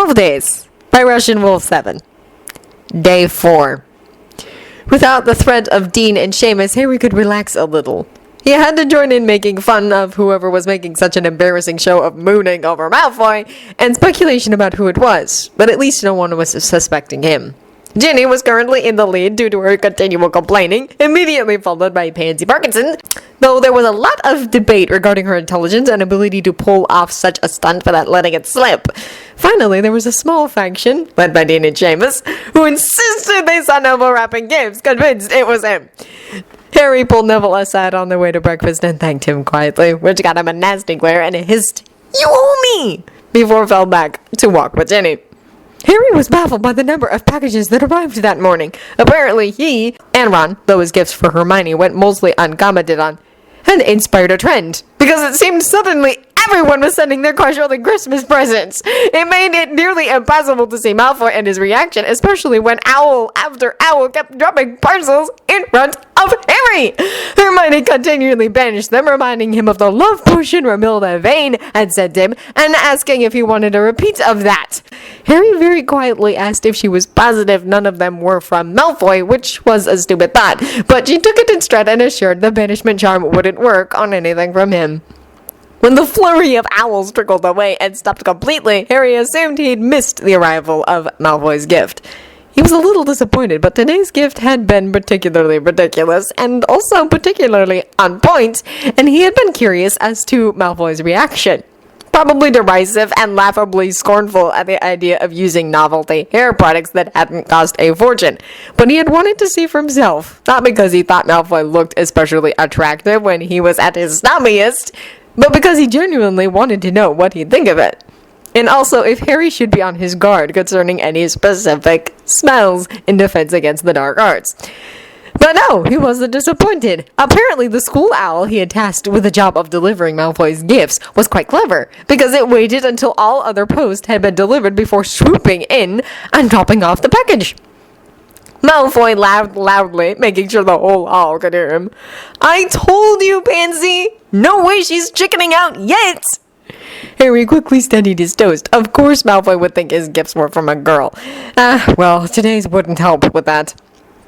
12 Days by Russian Wolf 7. Day 4. Without the threat of Dean and Seamus, Harry could relax a little. He had to join in making fun of whoever was making such an embarrassing show of mooning over Malfoy, and speculation about who it was, but at least no one was suspecting him. Ginny was currently in the lead due to her continual complaining, immediately followed by Pansy Parkinson, though there was a lot of debate regarding her intelligence and ability to pull off such a stunt without letting it slip. Finally, there was a small faction, led by Dean and Seamus, who insisted they saw Neville wrapping gifts, convinced it was him. Harry pulled Neville aside on their way to breakfast and thanked him quietly, which got him a nasty glare and a hissed, "You owe me!" before fell back to walk with Ginny. Harry was baffled by the number of packages that arrived that morning. Apparently he, and Ron, though his gifts for Hermione went mostly uncommented on, had inspired a trend, because it seemed suddenly everyone was sending their crush only Christmas presents. It made it nearly impossible to see Malfoy and his reaction, especially when owl after owl kept dropping parcels in front of Harry. Hermione continually banished them, reminding him of the love potion Romilda Vane had sent him, and asking if he wanted a repeat of that. Harry very quietly asked if she was positive none of them were from Malfoy, which was a stupid thought, but she took it in stride and assured the banishment charm wouldn't work on anything from him. When the flurry of owls trickled away and stopped completely, Harry assumed he'd missed the arrival of Malfoy's gift. He was a little disappointed, but today's gift had been particularly ridiculous, and also particularly on point, and he had been curious as to Malfoy's reaction. Probably derisive and laughably scornful at the idea of using novelty hair products that hadn't cost a fortune. But he had wanted to see for himself, not because he thought Malfoy looked especially attractive when he was at his snobbiest, but because he genuinely wanted to know what he'd think of it. And also if Harry should be on his guard concerning any specific smells in defense against the dark arts. But no, he wasn't disappointed. Apparently the school owl he had tasked with the job of delivering Malfoy's gifts was quite clever, because it waited until all other posts had been delivered before swooping in and dropping off the package. Malfoy laughed loudly, making sure the whole hall could hear him. "I told you, Pansy! No way she's chickening out yet!" Harry quickly steadied his toast. Of course Malfoy would think his gifts were from a girl. Well, today's wouldn't help with that.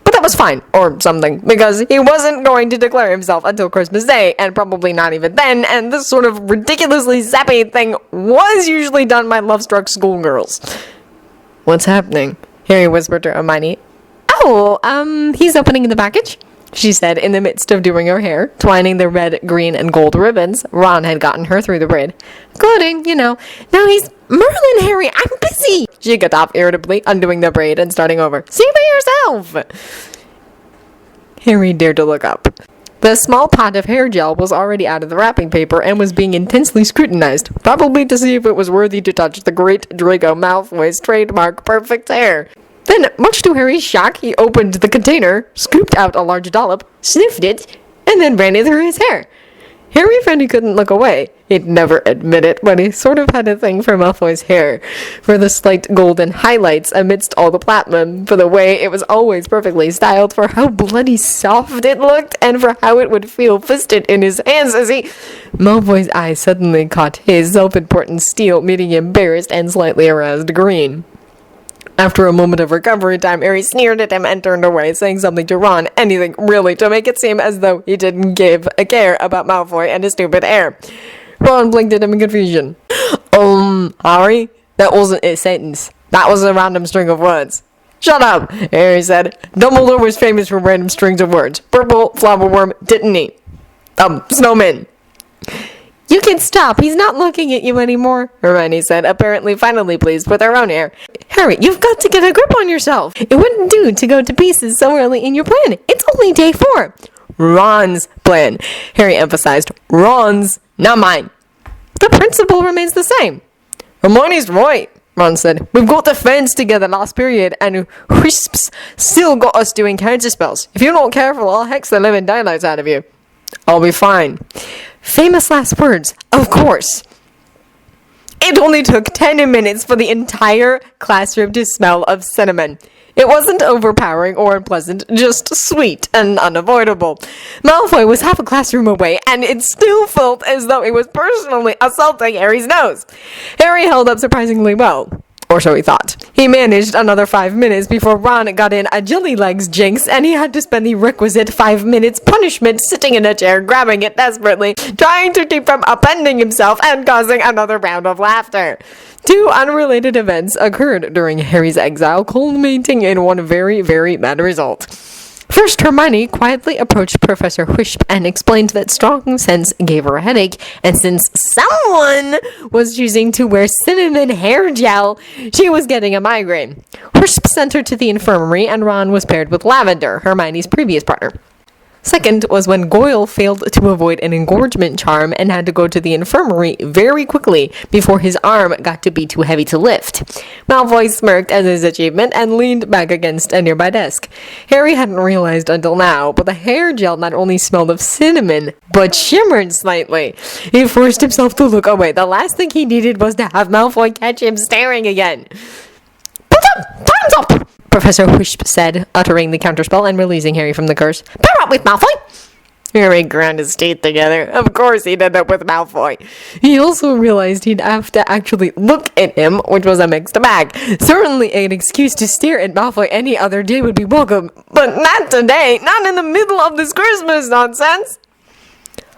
But that was fine, or something, because he wasn't going to declare himself until Christmas Day, and probably not even then, and this sort of ridiculously sappy thing was usually done by love-struck schoolgirls. "What's happening?" Harry whispered to Hermione. "Oh, he's opening the package," she said in the midst of doing her hair, twining the red, green, and gold ribbons Ron had gotten her through the braid. "Including, Now he's... Merlin, Harry, I'm busy!" She got off irritably, undoing the braid and starting over. "See for yourself!" Harry dared to look up. The small pot of hair gel was already out of the wrapping paper and was being intensely scrutinized, probably to see if it was worthy to touch the great Draco Malfoy's trademark perfect hair. Then, much to Harry's shock, he opened the container, scooped out a large dollop, sniffed it, and then ran it through his hair. Harry found he couldn't look away. He'd never admit it, but he sort of had a thing for Malfoy's hair, for the slight golden highlights amidst all the platinum, for the way it was always perfectly styled, for how bloody soft it looked, and for how it would feel fisted in his hands as he... Malfoy's eye suddenly caught his self-important steel, meeting embarrassed and slightly aroused green. After a moment of recovery time, Harry sneered at him and turned away, saying something to Ron, anything really, to make it seem as though he didn't give a care about Malfoy and his stupid hair. Ron blinked at him in confusion. Harry, that wasn't a sentence. That was a random string of words." "Shut up," Harry said. "Dumbledore was famous for random strings of words. Purple flower worm, didn't he? Snowman." "You can stop. He's not looking at you anymore," Hermione said, apparently finally pleased with her own hair. "Harry, you've got to get a grip on yourself. It wouldn't do to go to pieces so early in your plan. It's only day 4. "Ron's plan," Harry emphasized. "Ron's, not mine." "The principle remains the same." "Hermione's right," Ron said. "We've got the fence together last period, and Crisps still got us doing counter spells. If you're not careful, I'll hex the living daylights out of you." "I'll be fine." Famous last words, of course. It only took 10 minutes for the entire classroom to smell of cinnamon. It wasn't overpowering or unpleasant, just sweet and unavoidable. Malfoy was half a classroom away, and it still felt as though he was personally assaulting Harry's nose. Harry held up surprisingly well. Or so he thought. He managed another 5 minutes before Ron got in a jelly legs jinx, and he had to spend the requisite 5 minutes punishment sitting in a chair, grabbing it desperately, trying to keep from upending himself and causing another round of laughter. 2 unrelated events occurred during Harry's exile, culminating in one very, very bad result. First, Hermione quietly approached Professor Whisp and explained that strong scents gave her a headache, and since someone was choosing to wear cinnamon hair gel, she was getting a migraine. Whisp sent her to the infirmary, and Ron was paired with Lavender, Hermione's previous partner. Second was when Goyle failed to avoid an engorgement charm and had to go to the infirmary very quickly before his arm got to be too heavy to lift. Malfoy smirked at his achievement and leaned back against a nearby desk. Harry hadn't realized until now, but the hair gel not only smelled of cinnamon, but shimmered slightly. He forced himself to look away. The last thing he needed was to have Malfoy catch him staring again. "Put up! Time's up!" Professor Whisp said, uttering the counterspell and releasing Harry from the curse. "Pair up with Malfoy!" Harry ground his teeth together. Of course he'd end up with Malfoy. He also realized he'd have to actually look at him, which was a mixed bag. Certainly an excuse to stare at Malfoy any other day would be welcome, but not today, not in the middle of this Christmas nonsense.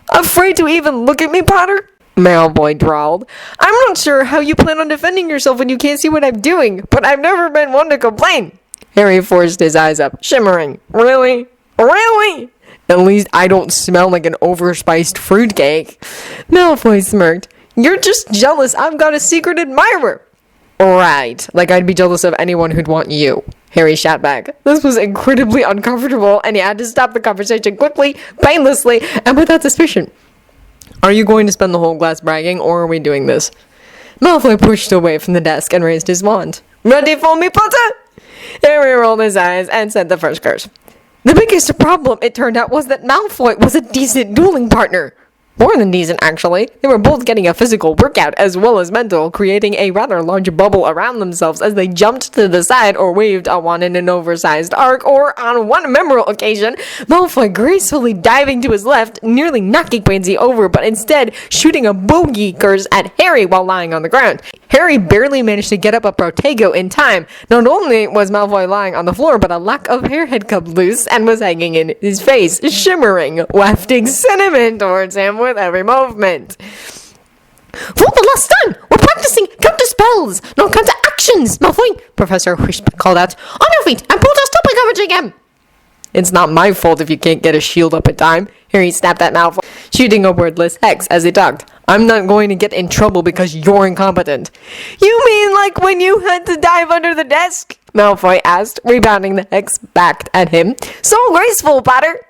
"Afraid to even look at me, Potter?" Malfoy drawled. "I'm not sure how you plan on defending yourself when you can't see what I'm doing, but I've never been one to complain." Harry forced his eyes up, shimmering. Really? Really? At least I don't smell like an overspiced fruitcake. Malfoy smirked. "You're just jealous I've got a secret admirer." "Right, like I'd be jealous of anyone who'd want you," Harry shot back. This was incredibly uncomfortable, and he had to stop the conversation quickly, painlessly, and without suspicion. "Are you going to spend the whole class bragging, or are we doing this?" Malfoy pushed away from the desk and raised his wand. "Ready for me, Potter?" Harry rolled his eyes and said the first curse. The biggest problem, it turned out, was that Malfoy was a decent dueling partner. More than decent, actually. They were both getting a physical workout as well as mental, creating a rather large bubble around themselves as they jumped to the side or waved a wand in an oversized arc, or on one memorable occasion, Malfoy gracefully diving to his left, nearly knocking Pansy over, but instead shooting a bogey curse at Harry while lying on the ground. Harry barely managed to get up a Protego in time. Not only was Malfoy lying on the floor, but a lock of hair had come loose and was hanging in his face, shimmering, wafting cinnamon towards him with every movement. "For the last time, we're practicing counter spells, not counter actions, Malfoy!" Professor Whisp called out. "On your feet and put a stopping coverage again!" "It's not my fault if you can't get a shield up in time," Harry snapped at Malfoy, shooting a wordless hex as he talked. "I'm not going to get in trouble because you're incompetent." "You mean like when you had to dive under the desk?" Malfoy asked, rebounding the hex back at him. "So graceful, Potter!"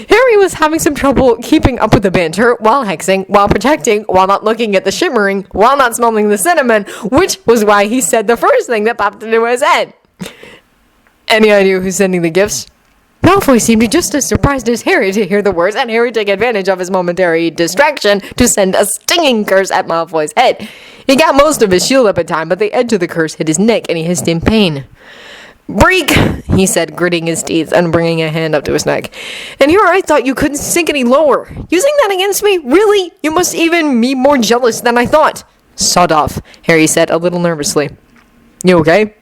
Harry was having some trouble keeping up with the banter, while hexing, while protecting, while not looking at the shimmering, while not smelling the cinnamon, which was why he said the first thing that popped into his head. "Any idea who's sending the gifts?" Malfoy seemed just as surprised as Harry to hear the words, and Harry took advantage of his momentary distraction to send a stinging curse at Malfoy's head. He got most of his shield up in time, but the edge of the curse hit his neck, and he hissed in pain. "Break," he said, gritting his teeth and bringing a hand up to his neck. "And here I thought you couldn't sink any lower. Using that against me? Really? You must even be more jealous than I thought." "Sod off," Harry said a little nervously. "You okay?"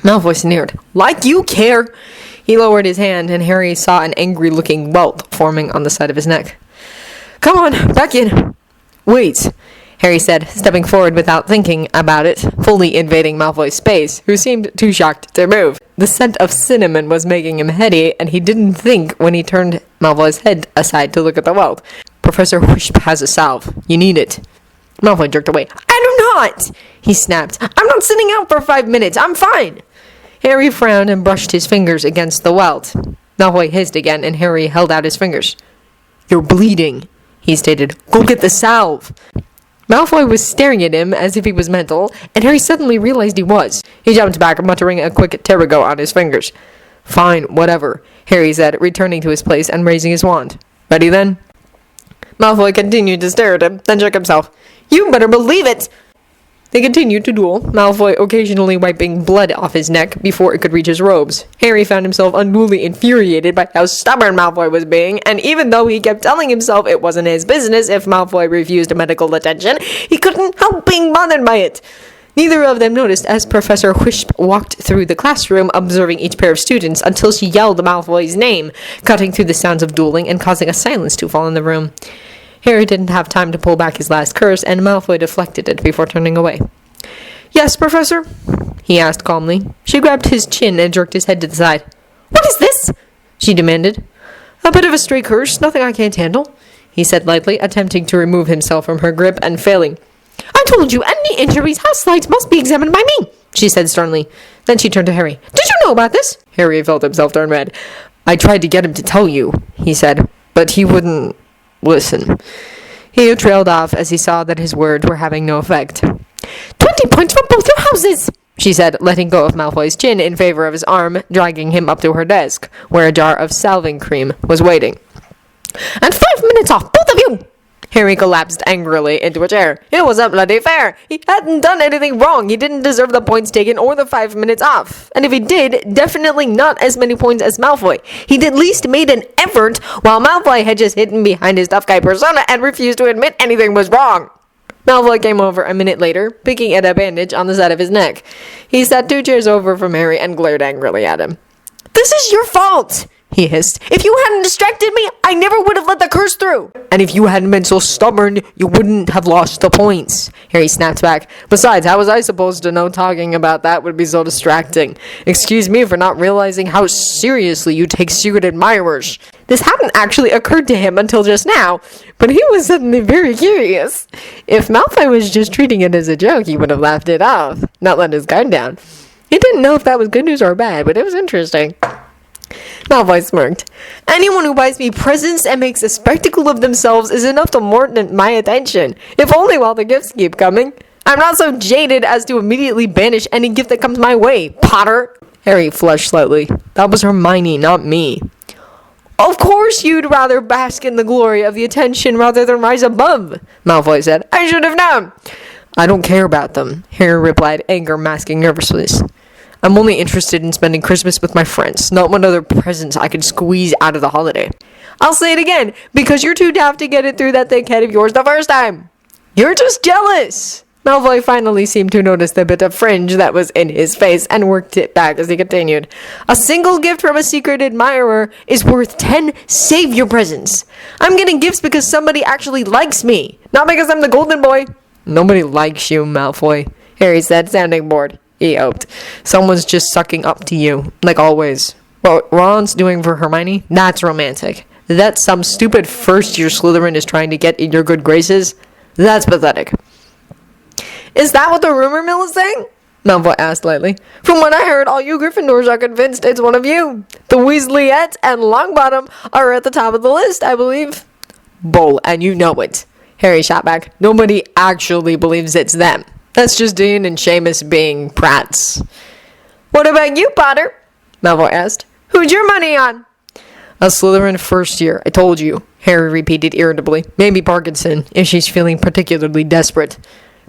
Malfoy sneered. "Like you care!" He lowered his hand, and Harry saw an angry-looking welt forming on the side of his neck. "Come on, back in." "Wait," Harry said, stepping forward without thinking about it, fully invading Malfoy's space, who seemed too shocked to move. The scent of cinnamon was making him heady, and he didn't think when he turned Malfoy's head aside to look at the welt. "Professor Whisp has a salve. You need it." Malfoy jerked away. "I do not!" he snapped. "I'm not sitting out for 5 minutes. I'm fine." Harry frowned and brushed his fingers against the welt. Malfoy hissed again, and Harry held out his fingers. "You're bleeding," he stated. "Go get the salve." Malfoy was staring at him as if he was mental, and Harry suddenly realized he was. He jumped back, muttering a quick terrago on his fingers. "Fine, whatever," Harry said, returning to his place and raising his wand. "Ready then?" Malfoy continued to stare at him, then shook himself. "You better believe it!" They continued to duel, Malfoy occasionally wiping blood off his neck before it could reach his robes. Harry found himself unduly infuriated by how stubborn Malfoy was being, and even though he kept telling himself it wasn't his business if Malfoy refused medical attention, he couldn't help being bothered by it. Neither of them noticed as Professor Whisp walked through the classroom, observing each pair of students until she yelled Malfoy's name, cutting through the sounds of dueling and causing a silence to fall in the room. Harry didn't have time to pull back his last curse, and Malfoy deflected it before turning away. "Yes, Professor?" he asked calmly. She grabbed his chin and jerked his head to the side. "What is this?" she demanded. "A bit of a stray curse, nothing I can't handle," he said lightly, attempting to remove himself from her grip and failing. "I told you, any injuries, how slight, must be examined by me," she said sternly. Then she turned to Harry. "Did you know about this?" Harry felt himself turn red. "I tried to get him to tell you," he said, "but he wouldn't listen." He trailed off as he saw that his words were having no effect. 20 points for both your houses," she said, letting go of Malfoy's chin in favor of his arm, dragging him up to her desk, where a jar of salving cream was waiting. "And 5 minutes off, both of you!" Harry collapsed angrily into a chair. It wasn't bloody fair. He hadn't done anything wrong. He didn't deserve the points taken or the 5 minutes off. And if he did, definitely not as many points as Malfoy. He'd at least made an effort, while Malfoy had just hidden behind his tough guy persona and refused to admit anything was wrong. Malfoy came over a minute later, picking at a bandage on the side of his neck. He sat 2 chairs over from Harry and glared angrily at him. "This is your fault!" he hissed. "If you hadn't distracted me, I never would have let the curse through. And if you hadn't been so stubborn, you wouldn't have lost the points," Harry snapped back. "Besides, how was I supposed to know talking about that would be so distracting? Excuse me for not realizing how seriously you take secret admirers." This hadn't actually occurred to him until just now, but he was suddenly very curious. If Malfoy was just treating it as a joke, he would have laughed it off, not let his guard down. He didn't know if that was good news or bad, but it was interesting. Malfoy smirked. "Anyone who buys me presents and makes a spectacle of themselves is enough to warrant my attention, if only while the gifts keep coming. I'm not so jaded as to immediately banish any gift that comes my way, Potter." Harry flushed slightly. That was Hermione, not me. "Of course you'd rather bask in the glory of the attention rather than rise above," Malfoy said. "I should have known." "I don't care about them," Harry replied, anger masking nervousness. "I'm only interested in spending Christmas with my friends, not what other presents I can squeeze out of the holiday." "I'll say it again, because you're too daft to get it through that thick head of yours the first time." "You're just jealous." Malfoy finally seemed to notice the bit of fringe that was in his face and worked it back as he continued. "A single gift from a secret admirer is worth 10 savior presents. I'm getting gifts because somebody actually likes me, not because I'm the golden boy." "Nobody likes you, Malfoy," Harry said, sounding bored. He hoped. "Someone's just sucking up to you, like always. What Ron's doing for Hermione, that's romantic. That some stupid first-year Slytherin is trying to get in your good graces, that's pathetic." "Is that what the rumor mill is saying?" Malfoy asked lightly. "From what I heard, all you Gryffindors are convinced it's one of you. The Weasleyettes and Longbottom are at the top of the list, I believe." "Bull, and you know it," Harry shot back. "Nobody actually believes it's them. That's just Dean and Seamus being prats." "What about you, Potter?" Malfoy asked. "Who'd your money on?" "A Slytherin first year, I told you," Harry repeated irritably. "Maybe Parkinson, if she's feeling particularly desperate.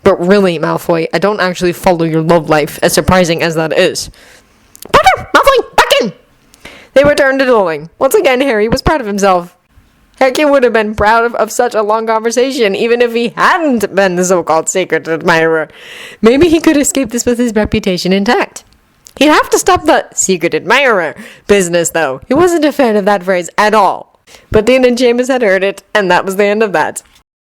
But really, Malfoy, I don't actually follow your love life, as surprising as that is." "Potter! Malfoy! Back in!" They returned to dueling. Once again, Harry was proud of himself. Heck, he would have been proud of such a long conversation, even if he hadn't been the so-called secret admirer. Maybe he could escape this with his reputation intact. He'd have to stop the secret admirer business, though. He wasn't a fan of that phrase at all. But Dean and Seamus had heard it, and that was the end of that.